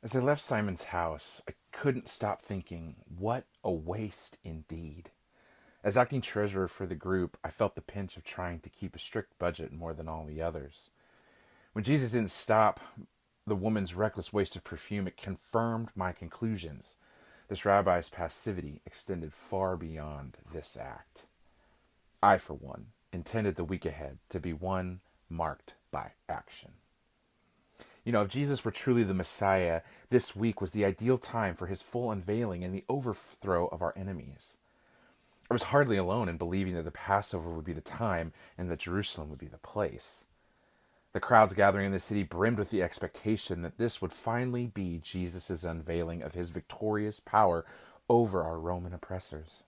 As I left Simon's house, I couldn't stop thinking, what a waste indeed. As acting treasurer for the group, I felt the pinch of trying to keep a strict budget more than all the others. When Jesus didn't stop the woman's reckless waste of perfume, it confirmed my conclusions. This rabbi's passivity extended far beyond this act. I, for one, intended the week ahead to be one marked by action. If Jesus were truly the Messiah, this week was the ideal time for his full unveiling and the overthrow of our enemies. I was hardly alone in believing that the Passover would be the time and that Jerusalem would be the place. The crowds gathering in the city brimmed with the expectation that this would finally be Jesus' unveiling of his victorious power over our Roman oppressors.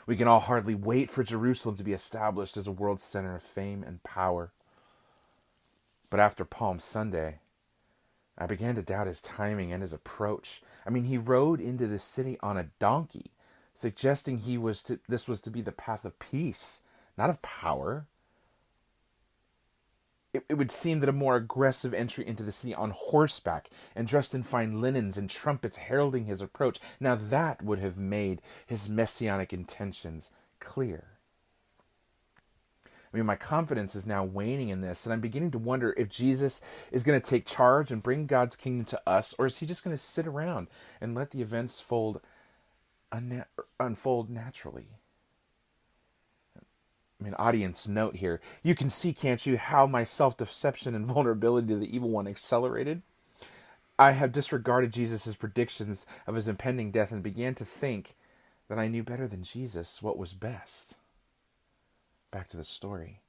We can all hardly wait for Jerusalem to be established as a world center of fame and power. But after Palm Sunday, I began to doubt his timing and his approach. He rode into the city on a donkey, suggesting this was to be the path of peace, not of power. It would seem that a more aggressive entry into the city on horseback and dressed in fine linens and trumpets heralding his approach, now that would have made his messianic intentions clear. My confidence is now waning in this, and I'm beginning to wonder if Jesus is going to take charge and bring God's kingdom to us, or is he just going to sit around and let the events unfold naturally? Audience note here. You can see, can't you, how my self-deception and vulnerability to the evil one accelerated? I have disregarded Jesus' predictions of his impending death and began to think that I knew better than Jesus what was best. Back to the story.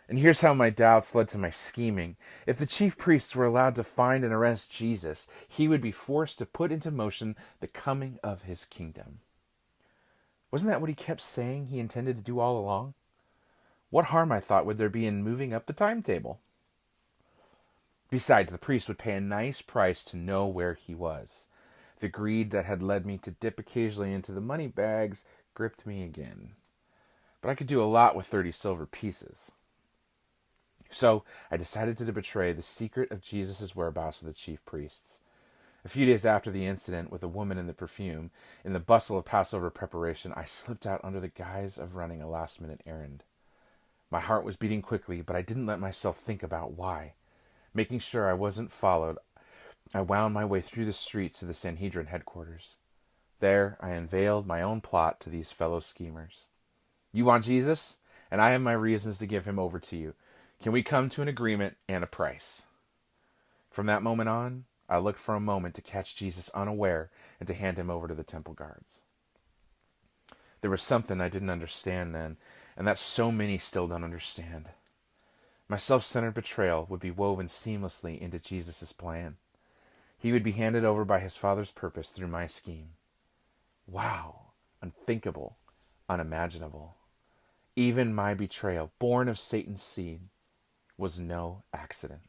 And here's how my doubts led to my scheming. If the chief priests were allowed to find and arrest Jesus, he would be forced to put into motion the coming of his kingdom. Wasn't that what he kept saying he intended to do all along? What harm, I thought, would there be in moving up the timetable? Besides, the priest would pay a nice price to know where he was. The greed that had led me to dip occasionally into the money bags gripped me again. But I could do a lot with 30 silver pieces. So I decided to betray the secret of Jesus' whereabouts to the chief priests. A few days after the incident with the woman and the perfume, in the bustle of Passover preparation, I slipped out under the guise of running a last-minute errand. My heart was beating quickly, but I didn't let myself think about why. Making sure I wasn't followed, I wound my way through the streets to the Sanhedrin headquarters. There, I unveiled my own plot to these fellow schemers. You want Jesus? And I have my reasons to give him over to you. Can we come to an agreement and a price? From that moment on, I looked for a moment to catch Jesus unaware and to hand him over to the temple guards. There was something I didn't understand then, and that so many still don't understand. My self-centered betrayal would be woven seamlessly into Jesus' plan. He would be handed over by his Father's purpose through my scheme. Wow, unthinkable, unimaginable. Even my betrayal, born of Satan's seed, was no accident.